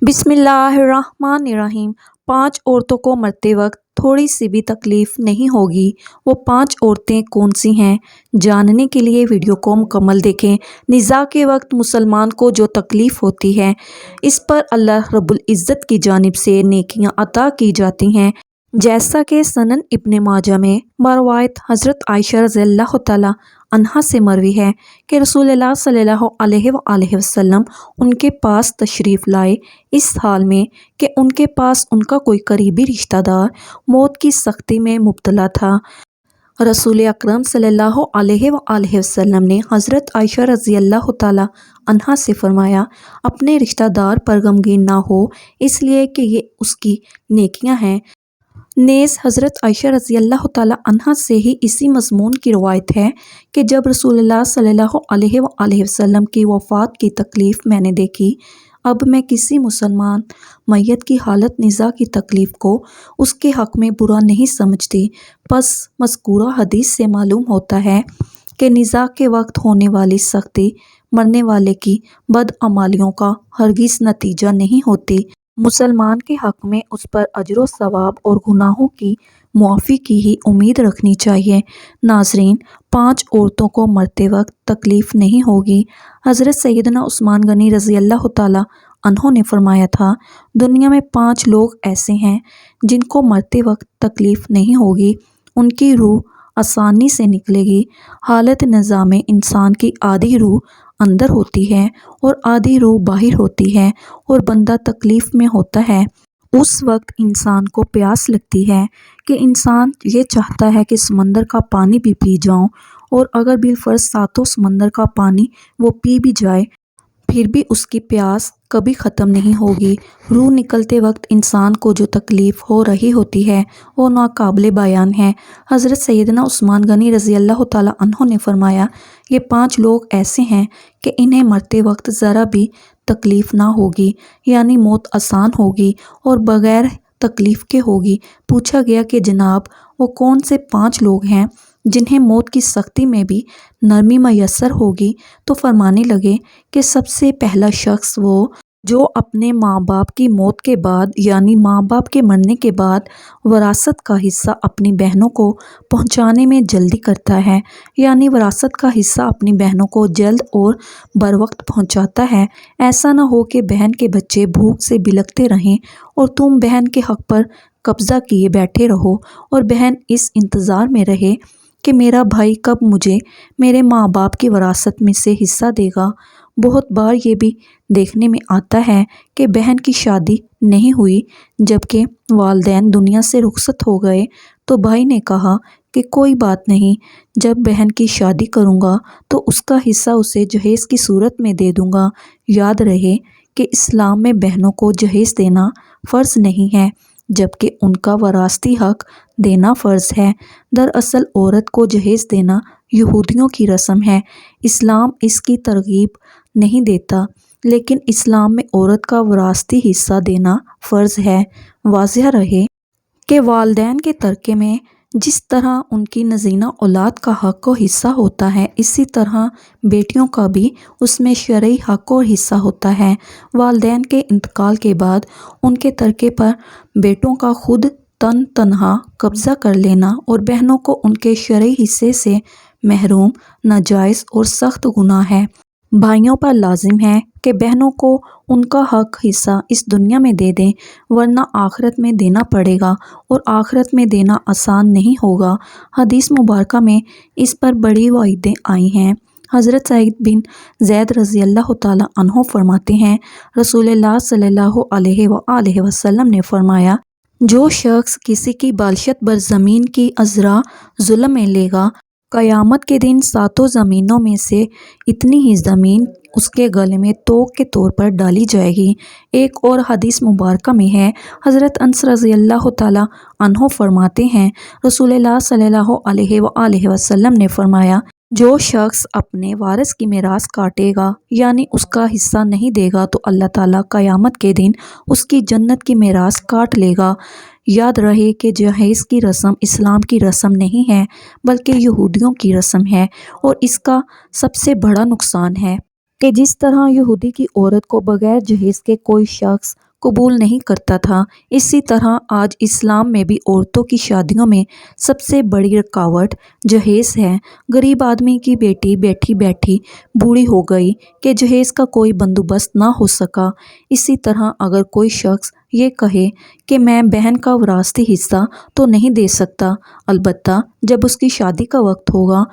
بسم اللہ الرحمن الرحیم۔ 5 عورتوں کو مرتے وقت تھوڑی سی بھی تکلیف نہیں ہوگی۔ وہ 5 عورتیں کون سی ہیں؟ جاننے کے لیے ویڈیو کو مکمل دیکھیں۔ نزاع کے وقت مسلمان کو جو تکلیف ہوتی ہے، اس پر اللہ رب العزت کی جانب سے نیکیاں عطا کی جاتی ہیں، جیسا کہ سنن ابن ماجہ میں بروایت حضرت عائشہ رضی اللہ تعالیٰ عنہا سے مروی ہے کہ رسول اللہ صلی اللہ علیہ وآلہ وسلم ان کے پاس تشریف لائے، اس حال میں کہ ان کے پاس ان کا کوئی قریبی رشتہ دار موت کی سختی میں مبتلا تھا۔ رسول اکرم صلی اللہ علیہ وآلہ وسلم نے حضرت عائشہ رضی اللہ تعالیٰ عنہا سے فرمایا، اپنے رشتہ دار پر غمگین نہ ہو، اس لیے کہ یہ اس کی نیکیاں ہیں۔ نیز حضرت عائشہ رضی اللہ تعالیٰ عنہا سے ہی اسی مضمون کی روایت ہے کہ جب رسول اللہ صلی اللہ علیہ وآلہ وسلم کی وفات کی تکلیف میں نے دیکھی، اب میں کسی مسلمان میت کی حالت نزاع کی تکلیف کو اس کے حق میں برا نہیں سمجھتی۔ پس مذکورہ حدیث سے معلوم ہوتا ہے کہ نزاع کے وقت ہونے والی سختی مرنے والے کی بدعمالیوں کا ہرگز نتیجہ نہیں ہوتی۔ مسلمان کے حق میں اس پر اجر و ثواب اور گناہوں کی معافی کی ہی امید رکھنی چاہیے۔ ناظرین، 5 عورتوں کو مرتے وقت تکلیف نہیں ہوگی۔ حضرت سیدنا عثمان غنی رضی اللہ تعالیٰ عنہ نے فرمایا تھا، دنیا میں 5 لوگ ایسے ہیں جن کو مرتے وقت تکلیف نہیں ہوگی، ان کی روح آسانی سے نکلے گی۔ حالت نزاع میں انسان کی آدھی روح اندر ہوتی ہے اور آدھی روح باہر ہوتی ہے اور بندہ تکلیف میں ہوتا ہے۔ اس وقت انسان کو پیاس لگتی ہے کہ انسان یہ چاہتا ہے کہ سمندر کا پانی بھی پی جاؤں، اور اگر بالفرض 7 سمندر کا پانی وہ پی بھی جائے، پھر بھی اس کی پیاس کبھی ختم نہیں ہوگی۔ روح نکلتے وقت انسان کو جو تکلیف ہو رہی ہوتی ہے وہ ناقابل بیان ہے۔ حضرت سیدنا عثمان غنی رضی اللہ تعالیٰ عنہ نے فرمایا، یہ 5 لوگ ایسے ہیں کہ انہیں مرتے وقت ذرا بھی تکلیف نہ ہوگی، یعنی موت آسان ہوگی اور بغیر تکلیف کے ہوگی۔ پوچھا گیا کہ جناب، وہ کون سے 5 لوگ ہیں جنہیں موت کی سختی میں بھی نرمی میسر ہوگی؟ تو فرمانے لگے کہ سب سے پہلا شخص وہ جو اپنے ماں باپ کی موت کے بعد، یعنی ماں باپ کے مرنے کے بعد، وراثت کا حصہ اپنی بہنوں کو پہنچانے میں جلدی کرتا ہے، یعنی وراثت کا حصہ اپنی بہنوں کو جلد اور بروقت پہنچاتا ہے۔ ایسا نہ ہو کہ بہن کے بچے بھوک سے بلکتے رہیں اور تم بہن کے حق پر قبضہ کیے بیٹھے رہو، اور بہن اس انتظار میں رہے کہ میرا بھائی کب مجھے میرے ماں باپ کی وراثت میں سے حصہ دے گا۔ بہت بار یہ بھی دیکھنے میں آتا ہے کہ بہن کی شادی نہیں ہوئی، جبکہ والدین دنیا سے رخصت ہو گئے، تو بھائی نے کہا کہ کوئی بات نہیں، جب بہن کی شادی کروں گا تو اس کا حصہ اسے جہیز کی صورت میں دے دوں گا۔ یاد رہے کہ اسلام میں بہنوں کو جہیز دینا فرض نہیں ہے، جبکہ ان کا وراثتی حق دینا فرض ہے۔ دراصل عورت کو جہیز دینا یہودیوں کی رسم ہے، اسلام اس کی ترغیب نہیں دیتا، لیکن اسلام میں عورت کا وراثتی حصہ دینا فرض ہے۔ واضح رہے کہ والدین کے ترکے میں جس طرح ان کی نزینہ اولاد کا حق و حصہ ہوتا ہے، اسی طرح بیٹیوں کا بھی اس میں شرعی حق و حصہ ہوتا ہے۔ والدین کے انتقال کے بعد ان کے ترکے پر بیٹوں کا خود تنہا قبضہ کر لینا اور بہنوں کو ان کے شرعی حصے سے محروم ناجائز اور سخت گناہ ہے۔ بھائیوں پر لازم ہے کہ بہنوں کو ان کا حق حصہ اس دنیا میں دے دیں، ورنہ آخرت میں دینا پڑے گا، اور آخرت میں دینا آسان نہیں ہوگا۔ حدیث مبارکہ میں اس پر بڑی وعیدیں آئی ہیں۔ حضرت سعید بن زید رضی اللہ تعالیٰ عنہ فرماتے ہیں، رسول اللہ صلی اللہ علیہ وآلہ وسلم نے فرمایا، جو شخص کسی کی بالشت بر زمین کی عذرا ظلم میں لے گا، قیامت کے دن 7 زمینوں میں سے اتنی ہی زمین اس کے گلے میں توق کے طور پر ڈالی جائے گی۔ ایک اور حدیث مبارکہ میں ہے، حضرت انس رضی اللہ تعالیٰ عنہ فرماتے ہیں، رسول اللہ صلی اللہ علیہ وآلہ وسلم نے فرمایا، جو شخص اپنے وارث کی میراث کاٹے گا، یعنی اس کا حصہ نہیں دے گا، تو اللہ تعالیٰ قیامت کے دن اس کی جنت کی میراث کاٹ لے گا۔ یاد رہے کہ جہیز کی رسم اسلام کی رسم نہیں ہے، بلکہ یہودیوں کی رسم ہے، اور اس کا سب سے بڑا نقصان ہے کہ جس طرح یہودی کی عورت کو بغیر جہیز کے کوئی شخص قبول نہیں کرتا تھا۔ اسی طرح آج اسلام میں بھی عورتوں کی شادیوں میں سب سے بڑی رکاوٹ جہیز ہے۔ غریب آدمی کی بیٹی بیٹھی بیٹھی بوڑھی ہو گئی کہ جہیز کا کوئی بندوبست نہ ہو سکا۔ اسی طرح اگر کوئی شخص یہ کہے کہ میں بہن کا وراثتی حصہ تو نہیں دے سکتا، البتہ جب اس کی شادی کا وقت ہوگا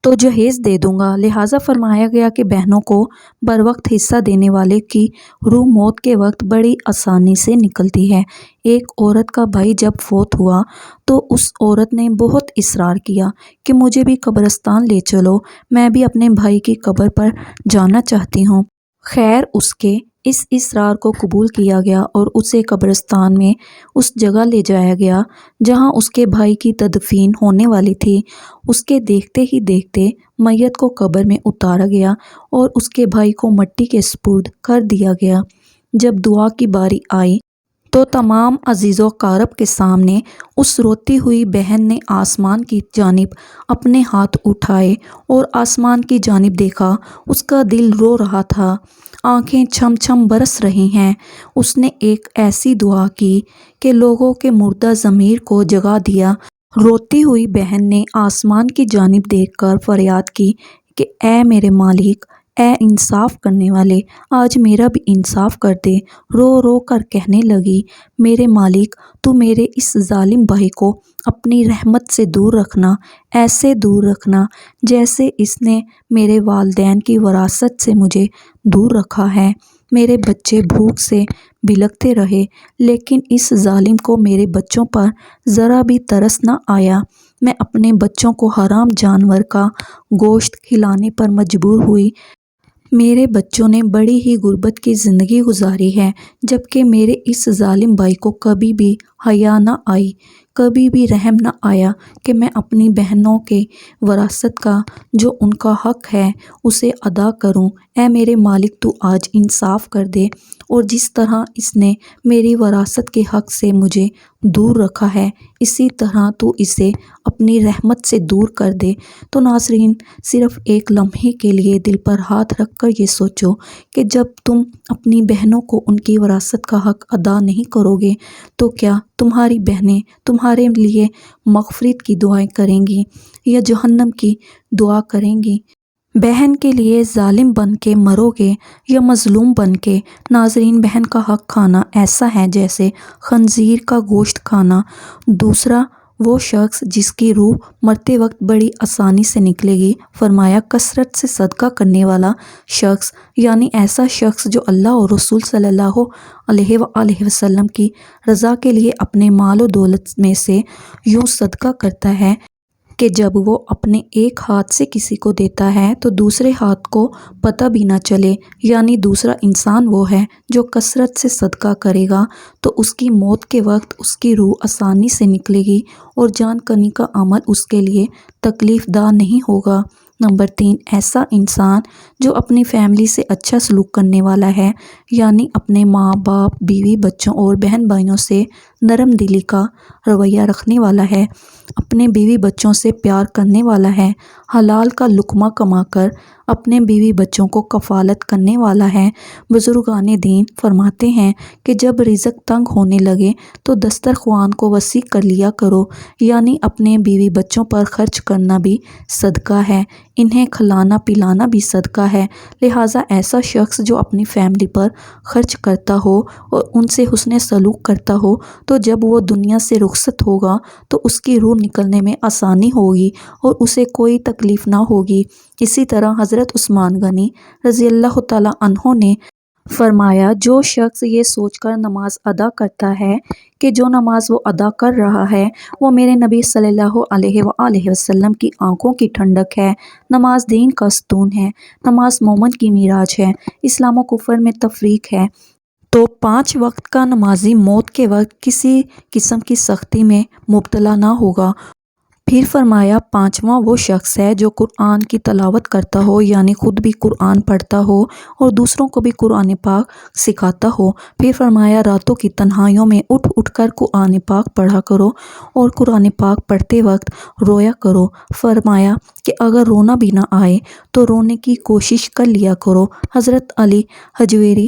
تو جہیز دے دوں گا۔ لہٰذا فرمایا گیا کہ بہنوں کو بروقت حصہ دینے والے کی روح موت کے وقت بڑی آسانی سے نکلتی ہے۔ ایک عورت کا بھائی جب فوت ہوا تو اس عورت نے بہت اصرار کیا کہ مجھے بھی قبرستان لے چلو، میں بھی اپنے بھائی کی قبر پر جانا چاہتی ہوں۔ خیر اس کے اس اصرار کو قبول کیا گیا اور اسے قبرستان میں اس جگہ لے جایا گیا جہاں اس کے بھائی کی تدفین ہونے والی تھی۔ اس کے دیکھتے ہی دیکھتے میت کو قبر میں اتارا گیا اور اس کے بھائی کو مٹی کے سپرد کر دیا گیا۔ جب دعا کی باری آئی تو تمام عزیز و اقارب کے سامنے اس روتی ہوئی بہن نے آسمان کی جانب اپنے ہاتھ اٹھائے اور آسمان کی جانب دیکھا۔ اس کا دل رو رہا تھا، آنکھیں چھم چھم برس رہی ہیں۔ اس نے ایک ایسی دعا کی کہ لوگوں کے مردہ ضمیر کو جگا دیا۔ روتی ہوئی بہن نے آسمان کی جانب دیکھ کر فریاد کی کہ اے میرے مالک، اے انصاف کرنے والے، آج میرا بھی انصاف کر دے۔ رو رو کر کہنے لگی، میرے مالک، تو میرے اس ظالم بھائی کو اپنی رحمت سے دور رکھنا، ایسے دور رکھنا جیسے اس نے میرے والدین کی وراثت سے مجھے دور رکھا ہے۔ میرے بچے بھوک سے بلکتے رہے لیکن اس ظالم کو میرے بچوں پر ذرا بھی ترس نہ آیا۔ میں اپنے بچوں کو حرام جانور کا گوشت کھلانے پر مجبور ہوئی۔ میرے بچوں نے بڑی ہی غربت کی زندگی گزاری ہے، جبکہ میرے اس ظالم بھائی کو کبھی بھی حیا نہ آئی، کبھی بھی رحم نہ آیا کہ میں اپنی بہنوں کے وراثت کا جو ان کا حق ہے اسے ادا کروں۔ اے میرے مالک، تو آج انصاف کر دے اور جس طرح اس نے میری وراثت کے حق سے مجھے دور رکھا ہے اسی طرح تو اسے اپنی رحمت سے دور کر دے۔ تو ناظرین، صرف ایک لمحے کے لیے دل پر ہاتھ رکھ کر یہ سوچو کہ جب تم اپنی بہنوں کو ان کی وراثت کا حق ادا نہیں کرو گے تو کیا تمہاری بہنیں تمہارے لیے مغفرت کی دعائیں کریں گی یا جہنم کی دعا کریں گی؟ بہن کے لیے ظالم بن کے مرو گے یا مظلوم بن کے؟ ناظرین، بہن کا حق کھانا ایسا ہے جیسے خنزیر کا گوشت کھانا۔ دوسرا وہ شخص جس کی روح مرتے وقت بڑی آسانی سے نکلے گی، فرمایا کثرت سے صدقہ کرنے والا شخص، یعنی ایسا شخص جو اللہ اور رسول صلی اللہ علیہ وآلہ وسلم کی رضا کے لیے اپنے مال و دولت میں سے یوں صدقہ کرتا ہے کہ جب وہ اپنے ایک ہاتھ سے کسی کو دیتا ہے تو دوسرے ہاتھ کو پتہ بھی نہ چلے، یعنی دوسرا انسان وہ ہے جو کثرت سے صدقہ کرے گا تو اس کی موت کے وقت اس کی روح آسانی سے نکلے گی اور جان کنی کا عمل اس کے لیے تکلیف دہ نہیں ہوگا۔ نمبر 3، ایسا انسان جو اپنی فیملی سے اچھا سلوک کرنے والا ہے، یعنی اپنے ماں باپ، بیوی بچوں اور بہن بھائیوں سے نرم دلی کا رویہ رکھنے والا ہے، اپنے بیوی بچوں سے پیار کرنے والا ہے، حلال کا لقمہ کما کر اپنے بیوی بچوں کو کفالت کرنے والا ہے۔ بزرگان دین فرماتے ہیں کہ جب رزق تنگ ہونے لگے تو دسترخوان کو وسیع کر لیا کرو، یعنی اپنے بیوی بچوں پر خرچ کرنا بھی صدقہ ہے، انہیں کھلانا پلانا بھی صدقہ ہے۔ لہٰذا ایسا شخص جو اپنی فیملی پر خرچ کرتا ہو اور ان سے حسن سلوک کرتا ہو تو جب وہ دنیا سے رخصت ہوگا تو اس کی روح نکلنے میں آسانی ہوگی اور اسے کوئی تکلیف نہ ہوگی۔ اسی طرح حضرت عثمان غنی رضی اللہ تعالیٰ عنہ نے فرمایا، جو شخص یہ سوچ کر نماز ادا کرتا ہے کہ جو نماز وہ ادا کر رہا ہے وہ میرے نبی صلی اللہ علیہ وآلہ وسلم کی آنکھوں کی ٹھنڈک ہے، نماز دین کا ستون ہے، نماز مومن کی معراج ہے، اسلام و کفر میں تفریق ہے، تو 5 وقت کا نمازی موت کے وقت کسی قسم کی سختی میں مبتلا نہ ہوگا۔ پھر فرمایا، 5واں وہ شخص ہے جو قرآن کی تلاوت کرتا ہو، یعنی خود بھی قرآن پڑھتا ہو اور دوسروں کو بھی قرآن پاک سکھاتا ہو۔ پھر فرمایا، راتوں کی تنہائیوں میں اٹھ اٹھ کر قرآن پاک پڑھا کرو اور قرآن پاک پڑھتے وقت رویا کرو۔ فرمایا کہ اگر رونا بھی نہ آئے تو رونے کی کوشش کر لیا کرو۔ حضرت علی حجویری